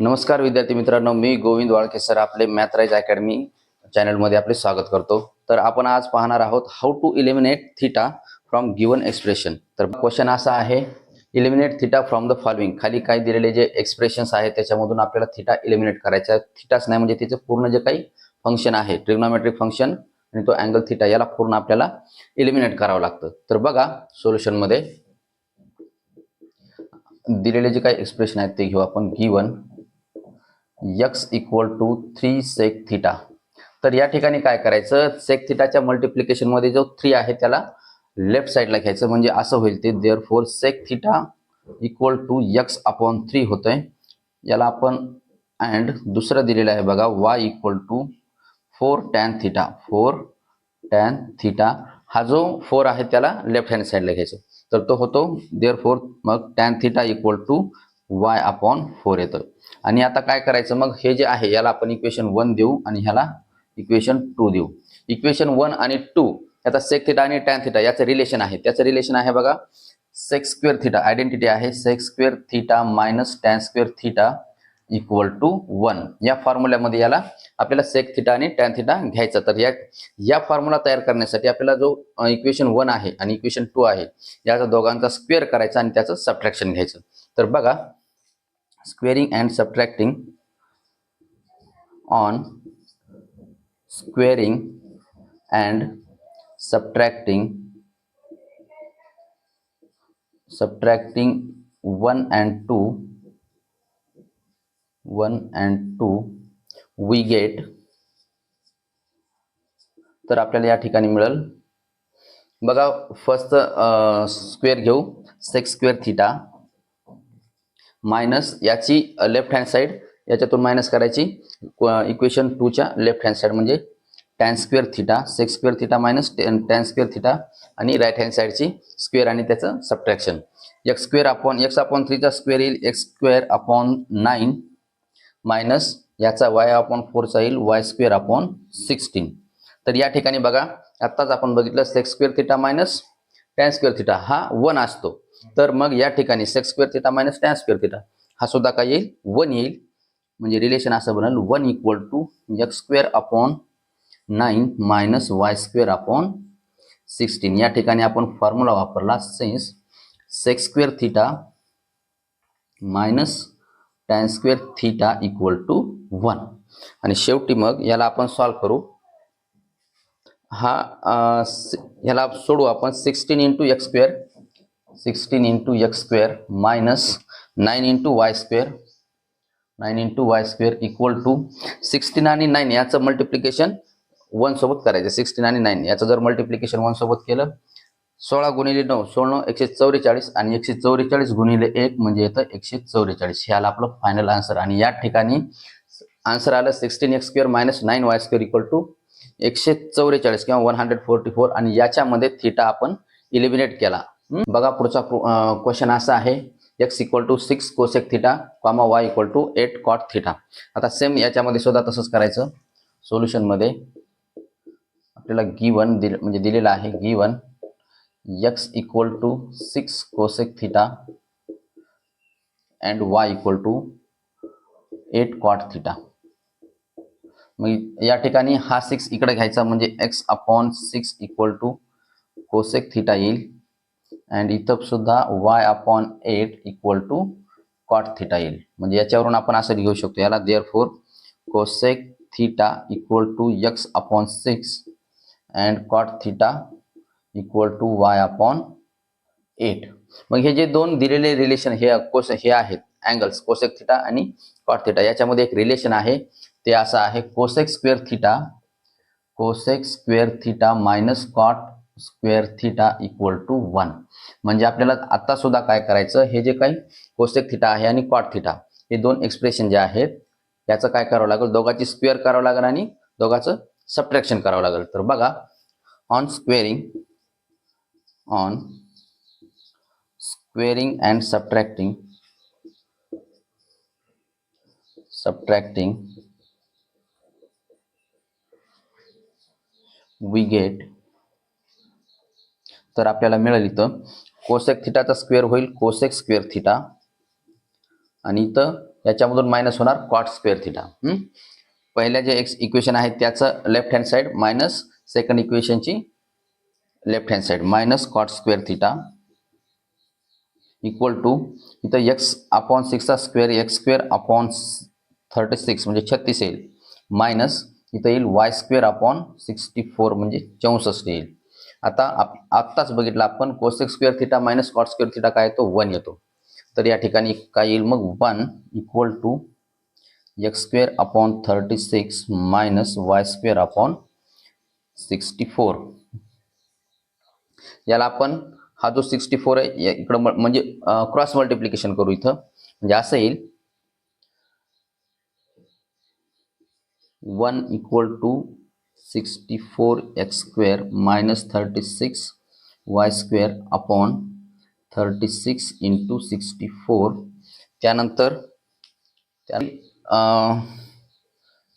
नमस्कार विद्यार्थी मित्रांनो, मी गोविंद वाळके सर आपले मॅथ राईज अकॅडमी चॅनलमध्ये आपले स्वागत करतो। तर आपण आज पाहणार आहोत how to eliminate theta from given expression. तर क्वेश्चन असा आहे, eliminate theta from the following. खाली काही दिलेले जे एक्सप्रेशन्स आहेत त्याच्यामधून आपल्याला थीटा इलिमिनेट करायचा आहे। थीटाच नाही म्हणजे तिचे पूर्ण जे काही फंक्शन आहे, ट्रिग्नोमेट्रिक फंक्शन आणि तो अँगल थीटा, याला पूर्ण आपल्याला इलिमिनेट करावं लागतं। तर बघा सोल्युशन मध्ये दिलेले जे काही एक्सप्रेशन आहेत ते घेऊ आपण। Given x equal to 3 sec theta. तर या ठिकाणी काय करायचं, सेक थीटाच्या मल्टिप्लिकेशन मध्ये जो 3 आहे त्याला लेफ्ट साइडला घ्यायचं, म्हणजे असं होईल ते therefore sec theta equal to x upon 3 होतंय। याला आपण अँड दुसरं दिलेलं आहे बघा, y equal to 4 tan theta. 4 tan theta हा जो 4 आहे त्याला लेफ्ट हँड साइडला घ्यायचं, तर तो होतो देअरफॉर मग tan theta equal to y upon 4 येतं। आणि आता काय करायचं, मग हे जे आहे याला आपण इक्वेशन 1 देऊ आणि ह्याला इक्वेशन 2 देऊ। इक्वेशन 1 आणि 2 याचा सेक थीटा आणि टॅन थीटा याचं रिलेशन आहे। त्याचं रिलेशन आहे बघा, सेक स्क्वेअर थीटा, आयडेंटिटी आहे sec square theta minus tan square theta equal to 1। या फॉर्म्युल्यामध्ये याला आपल्याला सेक थीटा आणि टॅन थीटा घ्यायचा। तर या फॉर्म्युला तयार करण्यासाठी आपल्याला जो इक्वेशन 1 आहे आणि इक्वेशन 2 आहे याचा दोघांचा स्क्वेअर करायचा आणि त्याचं सबट्रॅक्शन घ्यायचं। तर बघा, squaring and subtracting on squaring and subtracting 1 and 2 we get, तर आपल्याला या ठिकाणी मिळेल बघा, फर्स्ट स्क्वेअर घेऊ, सेक स्क्वेअर थीटा मायनस याची लेफ्ट हँड साइड याच्यातून मायनस करायची इक्वेशन 2 च्या लेफ्ट हँड साइड, म्हणजे tan square theta, sec square theta minus tan square theta आणि राईट हँड साइडची स्क्वेअर आणि त्याचं subtraction. X square upon X upon 3 चा स्क्वेअर येईल एक्स स्क्वेअर अपॉन 9 मायनस याचा वाय अपॉन 4 चा येईल वाय स्क्वेअर अपॉन 16। तर या ठिकाणी बघा, आत्ताच आपण बघितलं sec square theta minus tan square theta हा 1 असतो, तर मग या ठिकाणी sec square theta minus tan square theta हा सुद्धा काय येईल, 1 येईल। म्हणजे रिलेशन असं बनेल 1 equal to X square upon 9 minus Y square upon 16। या ठिकाणी आपण फॉर्म्युला वापरला, since sec square theta minus tan square theta equal to 1। आणि शेवटी मग याला आपण सॉल्व करू, हा याला सोडू आपण 16 into X square, 16 into X square minus 9 into Y square, 9 into Y square equal to 16 आणि 9 याचं मल्टिप्लिकेशन 1 सोबत करायचं। 16 आणि 9 याचं जर मल्टिप्लिकेशन 1 सोबत केलं, 16 गुणिले 9 16 144 आणि 144 गुणिले 1 म्हणजे येतं 144। हे आलं आपलं फायनल आन्सर। आणि या ठिकाणी आन्सर आलं 16 X square minus 9 Y square equal to 144 किंवा 144। आणि याच्यामध्ये थीटा आपण इलिमिनेट केला। बघा पुढचा क्वेश्चन असा आहे, x equal to 6 cosec theta comma y equal to 8 cot theta. आता सेम याच्यामध्ये सुद्धा तसंच करायचं। सोल्युशन मध्ये आपल्याला गिवन म्हणजे दिलेला आहे, given x equal to 6 cosec theta and y equal to 8 cot theta. मग या ठिकाणी हा 6 इकडे घ्यायचा, म्हणजे x upon 6 equal to cosec theta येईल अँड इथं सुद्धा y upon 8 equal to cot theta येईल। म्हणजे याच्यावरून आपण असं लिहू शकतो याला, therefore cosec theta equal to x upon 6 and cot theta equal to y upon 8। मग हे जे दोन दिलेले रिलेशन हे आहेत अँगल्स कोसेक थीटा आणि कॉट थीटा, याच्यामध्ये एक रिलेशन आहे, ते असं आहे cosec square theta minus cot square theta equal to 1। म्हणजे आपल्याला आता सुद्धा काय करायचं, हे जे काही कोसेक थीटा आहे आणि कॉट थीटा हे दोन एक्सप्रेशन जे आहेत याचं काय करावं लागेल, दोघांची स्क्वेअर करावं लागेल आणि दोघांचं सबट्रॅक्शन करावं लागेल। तर बघा, on squaring and subtracting we get, तर आपल्याला मिळेल इथं कोसेक थीटाचा स्क्वेअर होईल कोसेक स्क्वेअर थीटा आणि इथं याच्यामधून मायनस होणार कॉट स्क्वेअर थिटा. पहिल्या जे इक्वेशन आहे त्याचं left hand side minus second इक्वेशनची left hand side minus cot square theta equal to इथं एक्स अपॉन 6चा स्क्वेअर एक्स स्क्वेअर अपॉन 36 म्हणजे 36 येईल, मायनस इथं येईल वाय स्क्वेअर अपॉन 64 म्हणजे 64 येईल. आता आत्ताच बघितलं आपण cosec square theta minus cot square theta काय येतो 1 येतो. तर या ठिकाणी काय येईल मग 1 equal to X square upon 36 minus Y square upon 64. याला आपण हा जो 64 आहे इकडं म्हणजे क्रॉस मल्टिप्लिकेशन करू इथं, म्हणजे असं येईल 1 equal to 64 X square minus 36 Y square upon 36 into 64. त्यानंतर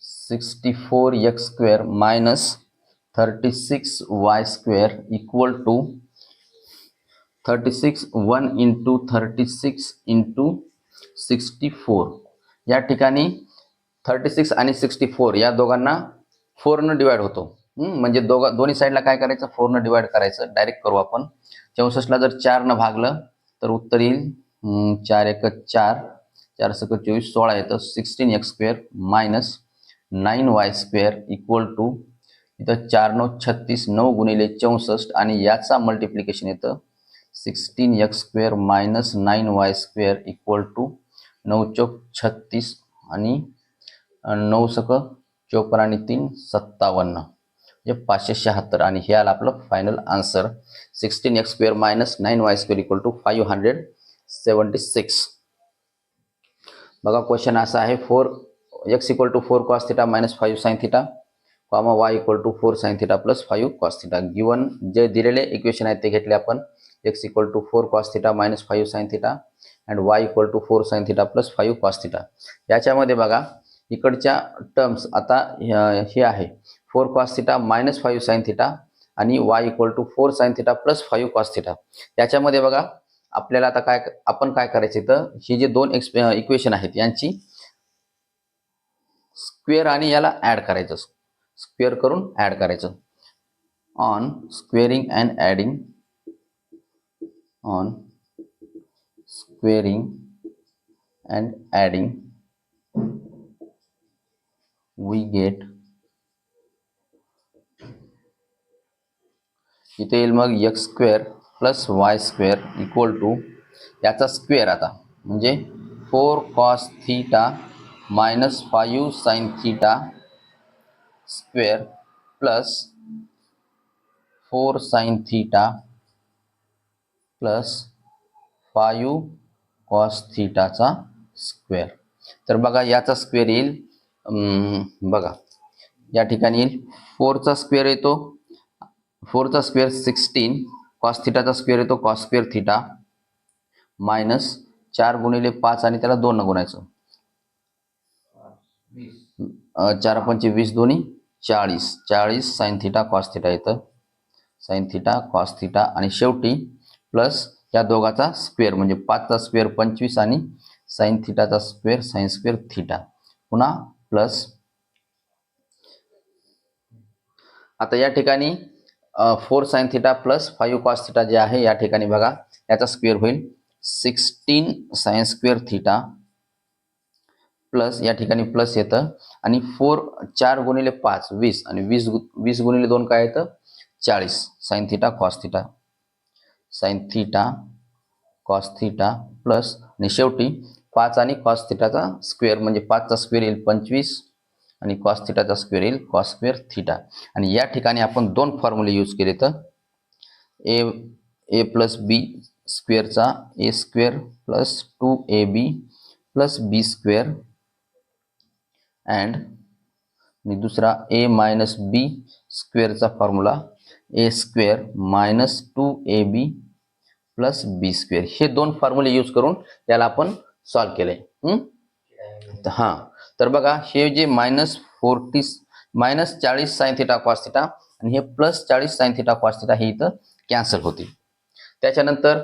64 X square minus 36 Y square equal to 36 1 into 36 into 64. या ठिकाणी 36 आणि 64 या दोघांना 4 न डिवाइड होतो. म्हणजे दोन्ही साईडला काय करायचं 4 न डिवाइड करायचं. डायरेक्ट करू आपण. 64ला जर 4 न भागलं तर उत्तर येईल 4 एक 4 4 सक 24 16 येतं 16 X square minus 9 Y square equal to इथं 4 9 36 9 गुणिले 64 आणि याचा मल्टिप्लिकेशन येतं 16 X square minus 9 Y square equal to 9 चौक 36 आणि 9 सक 54 आणि 3 57 म्हणजे 576. आणि हे आलं आपलं final answer 16 X square minus 9 Y square equal to 576. बघा क्वेश्चन असा आहे 4 X equal to 4 cos theta minus 5 sine theta comma Y equal to 4 sine theta plus 5 cos theta. Given जे दिलेले इक्वेशन आहेत ते घेतले आपण. X equal to 4 cos theta minus 5 sine theta and Y equal to 4 sine theta plus 5 cos theta. याच्यामध्ये बघा इकडच्या terms आता हे आहे 4 cos theta minus 5 sine theta आणि y equal to 4 sine theta plus 5 cos theta. याच्यामध्ये बघा आपल्याला आता काय करायचं तर ही जे दोन इक्वेशन आहेत यांची स्क्वेअर आणि याला ऍड करायचं. स्क्वेअर करून ऍड करायचं. On squaring and adding on squaring and adding we get इथे येईल मग x square plus Y square equal to याचा स्क्वेअर आता म्हणजे 4 cos theta minus 5 sine theta square plus 4 sine theta plus 5 cos थीटाचा square. तर बघा याचा स्क्वेअर येईल बघा या ठिकाणी येईल 4चा स्क्वेअर येतो 4चा स्क्वेअर 16 कॉस थीटाचा स्क्वेअर येतो कॉस स्क्वेअर थीटा मायनस 4 गुणिले 5 आणि त्याला 2 न गुणायचं 4 पंचे 20 दोन्ही 40 40 साइन थीटा कॉस थीटा येतं साइन थीटा कॉस थीटा आणि शेवटी प्लस या दोघाचा स्क्वेअर म्हणजे 5चा स्क्वेअर 25 आणि साइन थीटाचा स्क्वेअर साइन स्क्वेअर थीटा पुन्हा प्लस. आता या ठिकाणी 4 sine theta plus 5 cos theta जे आहे या ठिकाणी बघा याचा स्क्वेअर होईल 16 साइन स्क्वेअर थीटा प्लस या ठिकाणी प्लस येतं आणि 4 गुणिले 5 20 आणि 20 गुणिले 2 काय येतं 40 sine theta cos theta sine theta cos theta plus आणि शेवटी 5 आणि कॉस थीटाचा स्क्वेअर म्हणजे 5चा स्क्वेअर येईल 25 आणि कॉस थीटाचा स्क्वेअर येईल कॉस स्क्वेअर थीटा. आणि या ठिकाणी आपण दोन फॉर्म्युले यूज केले तर ए प्लस बी स्क्वेअरचा a square plus 2ab plus b square and आणि दुसरा ए मायनस बी स्क्वेअरचा formula a square minus 2ab plus b square. हे दोन फॉर्म्युले यूज करून याला आपण सॉल्व्ह केलंय. हां तर बघा हे जे minus 40 sine theta cos theta आणि हे plus 40 sine theta cos theta हे इथं कॅन्सल होतील. त्याच्यानंतर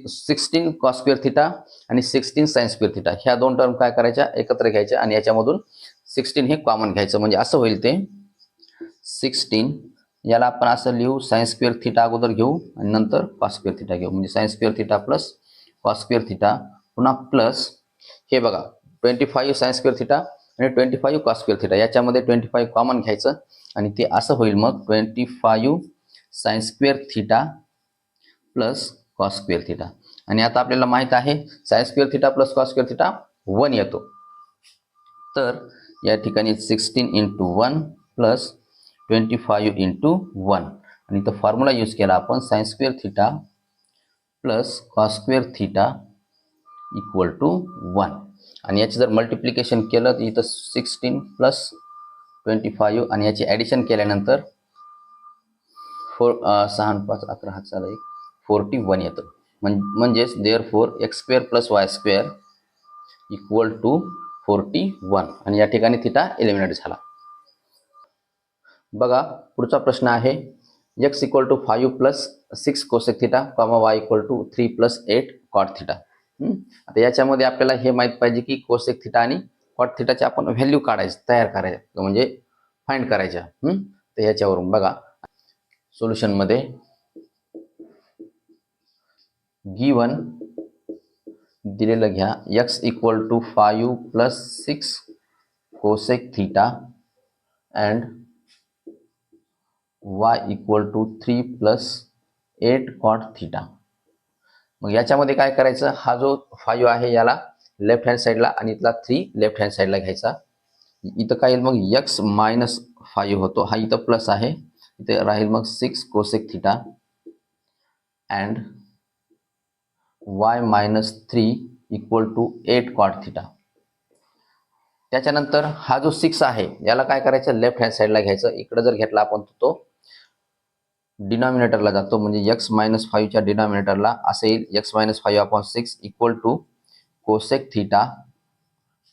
16 कॉस स्क्वेअर थिटा आणि 16 साइन स्क्वेअर थिटा ह्या दोन टर्म काय करायच्या एकत्र घ्यायच्या आणि याच्यामधून 16 हे कॉमन घ्यायचं म्हणजे असं होईल ते 16 याला आपण असं लिहू साइन स्क्वेअर थिटा अगोदर घेऊ आणि नंतर कॉस स्क्वेअर थिटा घेऊ म्हणजे sign square theta plus cos square theta पुन्हा प्लस हे बघा 25 साइन स्क्वेअर थिटा आणि 25 कॉस स्क्वेअर थिटा याच्यामध्ये 25 कॉमन घ्यायचं आणि ते असं होईल मग 25 sign square theta plus cos square theta आणि आता आपल्याला माहित आहे sign square theta plus cos square theta 1 येतो तर या ठिकाणी 16 इंटू 1 प्लस 25 इंटू 1 आणि तो फॉर्म्युला यूज केला आपण sine square theta plus cos square theta equal to 1 आणि याची जर मल्टिप्लिकेशन केलं तर इथं 16 प्लस 25 आणि याची ॲडिशन केल्यानंतर 6 5 11 हात चाला 41 येतं म्हणजेच therefore X square plus Y square equal to 41 आणि या ठिकाणी थिटा एलिमिनेट झाला. बघा पुढचा प्रश्न आहे x equal to 5 plus 6 cosec theta comma y equal to 3 plus 8 cot theta. आता याच्यामध्ये आपल्याला हे माहित पाहिजे की कोसेक थिटा आणि कॉट थिटाचे आपण व्हॅल्यू काढायचं तयार करायचं म्हणजे फाइंड करायच्या. तर याच्यावरून बघा सोल्युशन मध्ये गिवन दिलेलं घ्या x equal to 5 plus 6 cosec theta and y equal to 3 plus 8 cot theta. मग याच्यामध्ये काय करायचं हा जो 5 आहे याला लेफ्ट हँड साईडला आणि इथला 3 लेफ्ट हँड साईडला घ्यायचा. इथं काय येईल मग x मायनस 5 होतो हा इथं प्लस आहे इथे राहील मग 6 cosec theta and y minus 3 equal to 8 cot theta. त्याच्यानंतर हा जो 6 आहे याला काय करायचं लेफ्ट हँड साईडला घ्यायचं इकडे जर घेतला आपण तो डिनॉमिनेटरला जातो म्हणजे x मायनस 5 च्या डिनॉमिनेटरला असे येईल x minus 5 upon 6 equal to cosec theta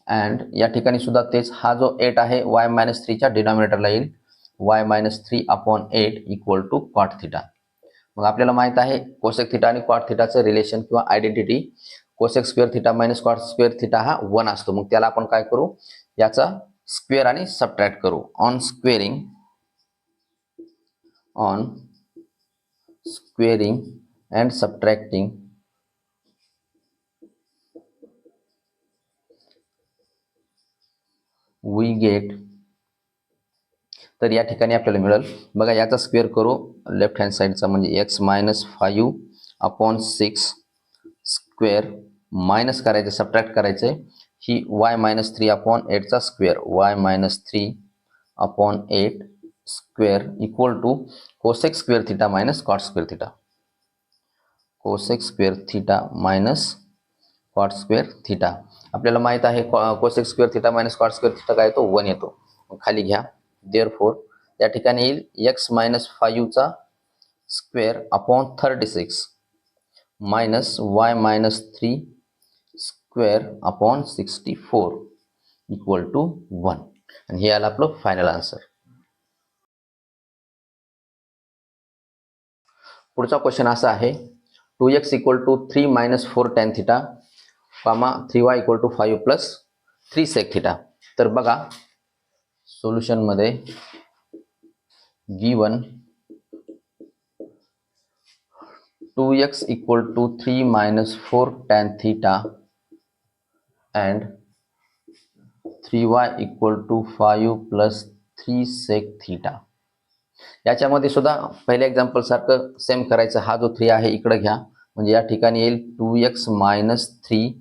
and या ठिकाणी सुद्धा तेच हा जो 8 आहे y मायनस 3 च्या डिनॉमिनेटरला येईल y minus 3 upon 8 equal to cot theta. मग आपल्याला माहित आहे कोसेक थिटा आणि कॉट थिटाचं रिलेशन किंवा identity cosec square theta minus cot square theta हा 1 असतो. मग त्याला आपण काय करू याचा स्क्वेअर आणि सबट्रॅक्ट करू on squaring and subtracting we get. तर या ठिकाणी आपल्याला मिळेल बघा याचा स्क्वेअर करू लेफ्ट हँड साईडचा म्हणजे x minus 5 upon 6 square minus करायचं सबट्रॅक्ट करायचं ही y मायनस 3 अपॉन 8चा square y minus 3 upon 8 square equal to cosec square theta minus cot square theta. Cosec square theta minus cot square theta आपल्याला माहित आहे cosec square theta minus cot square theta काय येतो 1 येतो. खाली घ्या therefore या ठिकाणी येईल x मायनस 5 चा square upon 36 minus y minus 3 square upon 64 equal to 1 आणि हे आलं आपलं फायनल आन्सर. पुढचा क्वेश्चन असा आहे 2x equal to 3 minus 4 tan theta comma 3y equal to 5 plus 3 sec theta. तर बघा सोल्युशन मध्ये given 2x equal to 3 minus 4 tan theta and 3y equal to 5 plus 3 sec theta. याच्यामध्ये सुद्धा पहिल्या example सारखं सेम करायचं हा जो 3 आहे इकडे घ्या म्हणजे या ठिकाणी येईल 2x minus 3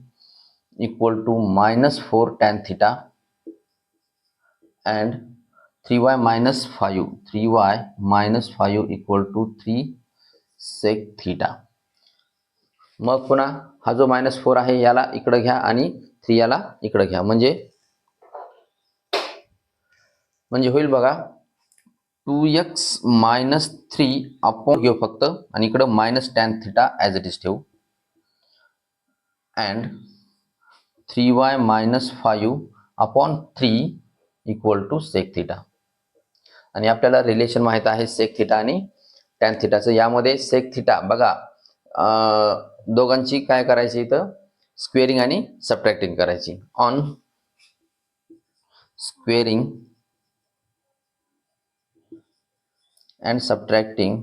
equal to minus 4 tan theta and 3y minus 5 equal to 3 sec theta. मग पुन्हा हा जो मायनस 4 आहे याला इकडे घ्या आणि 3 याला इकडे घ्या म्हणजे होईल बघा 2x मायनस 3 अपॉन घेऊ फक्त आणि इकडे minus tan theta as it is ठेवू and 3y minus 5 upon 3 equal to sec theta. आणि आपल्याला रिलेशन माहित आहे सेक थिटा आणि टॅन थिटाचं. यामध्ये सेक थिटा बघा दोघांची काय करायची इथं स्क्वेअरिंग आणि सबट्रॅक्टिंग करायची. On squaring and subtracting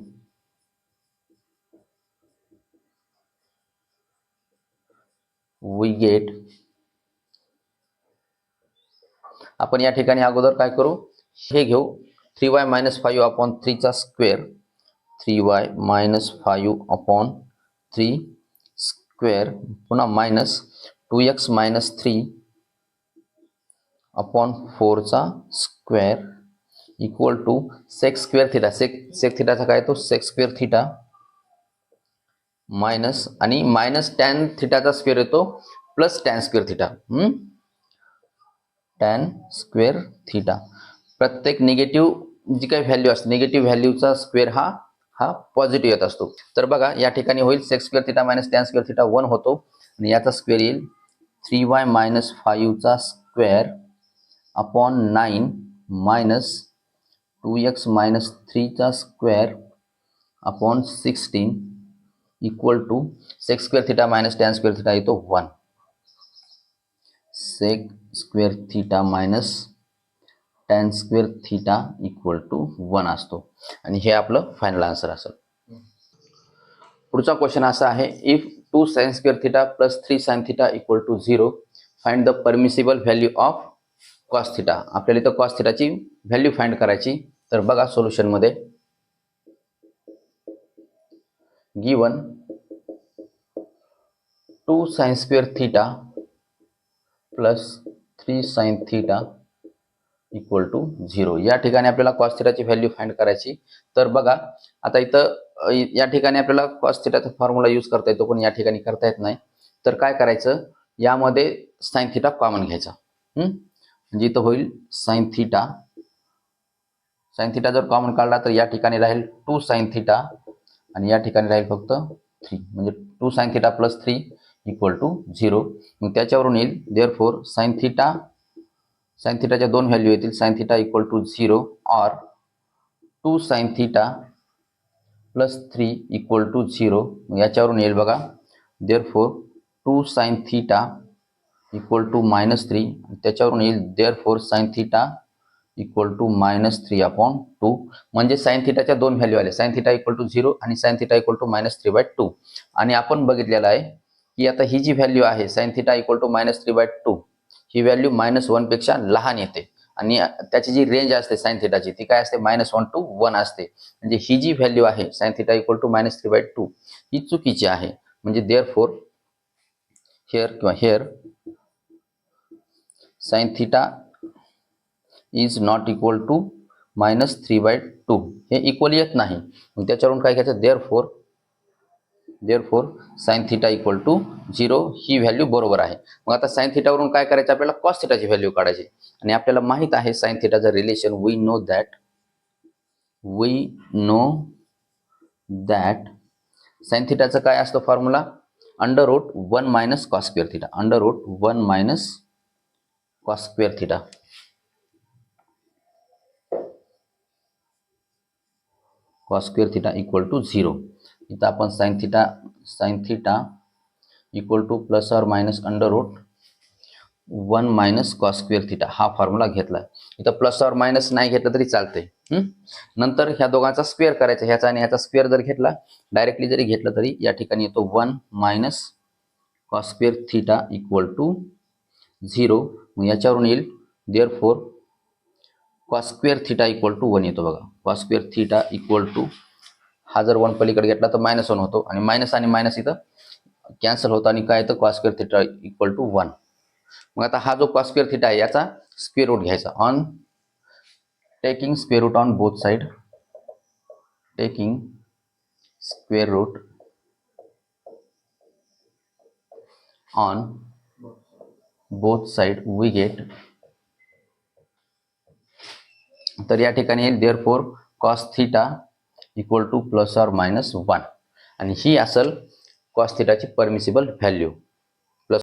we get, आपण या ठिकाणी अगोदर काय करू, हे घेऊ 3y - 5 अपॉन 3 चा स्क्वेअर, 3y - 5 अपॉन 3 स्क्वेअर, पुन्हा मायनस 2x - 3 अपॉन 4 चा square equal to sec square theta. Sec थिटाचा काय तो सेक स्क्वेअर थिटा मायनस आणि मायनस टॅन थिटाचा स्क्वेअर येतो plus tan square theta. Tan square theta, प्रत्येक निगेटिव्ह जी काही व्हॅल्यू असते निगेटिव्ह व्हॅल्यूचा स्क्वेअर हा पॉझिटिव्ह येत असतो. तर बघा या ठिकाणी होईल sec square theta minus tan square theta 1 होतो आणि याचा स्क्वेअर येईल 3y - 5 चा स्क्वेअर अपॉन 9 मायनस 2x - 3 चा square upon 16 equal to sec square theta minus tan square theta येतो 1. Sec square theta minus tan square theta equal to 1 असतो आणि हे आपलं फायनल आन्सर असेल. पुढचा क्वेश्चन असा आहे, if 2 sin square theta plus 3 sin theta equal to 0 find the permissible value of cos theta. आपल्याला इथं कॉस थिटाची व्हॅल्यू फाइंड करायची. तर बघा सोल्युशन मध्ये given 2 sin square theta plus 3 sin theta equal to 0, या ठिकाणी आपल्याला कॉस थिटाची व्हॅल्यू फाइंड करायची. तर बघा आता इथं या ठिकाणी आपल्याला कॉस थिटाचा फॉर्म्युला यूज करता येतो पण या ठिकाणी करता येत नाही. तर काय करायचं, यामध्ये साइन थिटा कॉमन घ्यायचा. म्हणजे इथं होईल साइन थिटा. साइन थिटा जर कॉमन काढला तर या ठिकाणी राहील 2 sin थिटा आणि या ठिकाणी राहील फक्त 3, म्हणजे 2 sin theta plus 3 equal to 0. मग त्याच्यावरून येईल देअरफॉर साइन थिटाच्या दोन व्हॅल्यू येतील, साइन थिटा इक्वल टू 0 और 2 sin theta plus 3 equal to 0. याच्यावरून येईल बघा therefore 2 sin theta equal to -3, त्याच्यावरून येईल therefore sine theta equal to -3 upon 2. म्हणजे साइन थिटाच्या दोन व्हॅल्यू आले, साइन थिटा इक्वल टू 0 आणि साइन थिटा इक्वल टू -3/2. आणि आपण बघितलेलं आहे की आता ही जी व्हॅल्यू आहे साइन थिटा इक्वल टू -3/2 ही व्हॅल्यू -1 पेक्षा लहान येते आणि त्याची जी रेंज असते साइन थिटाची ती काय असते -1 to 1 असते. म्हणजे ही जी व्हॅल्यू आहे साइन थिटा इक्वल टू -3/2 ही चुकीची आहे. म्हणजे therefore here sine theta is not equal to -3/2, हे इक्वल येत नाही. मग त्याच्यावरून काय घ्यायचं, therefore sine theta equal to 0 ही व्हॅल्यू बरोबर आहे. मग आता साइन थिटावरून काय करायचं, आपल्याला कॉस थिटाची व्हॅल्यू काढायची आणि आपल्याला माहित आहे साइन थिटाचं relation. We know that sine थिटाचं काय असतं formula, √1 - cos square theta, √1 - cos square theta. cos square theta equal to 0. इथं आपण sine theta equal to plus और मायनस √1 - cos स्क्वेअर थिटा हा फॉर्म्युला घेतला. इथं प्लस और मायनस नाही घेतलं तरी चालते. नंतर ह्या दोघांचा स्क्वेअर करायचा, ह्याचा आणि ह्याचा स्क्वेअर जर घेतला डायरेक्टली जरी घेतलं तरी या ठिकाणी येतो 1 - cos square theta equal to 0. मग याच्यावरून येईल therefore cos square theta equal to 1 येतो बघा. cos square theta equal to हा जर 1 पलीकडे घेतला तर -1 होतो आणि मायनस इथं कॅन्सल होतो आणि काय येतं cos square theta equal to 1. मग आता हा जो cos स्क्वेअर थिटा आहे याचा स्क्वेअर रूट घ्यायचा. On taking square root on both side, taking square root on both side we get, तर या ठिकाणी येईल therefore cos theta equal to plus और मायनस 1 आणि ही असेल cos थिटाची परमिसिबल व्हॅल्यू.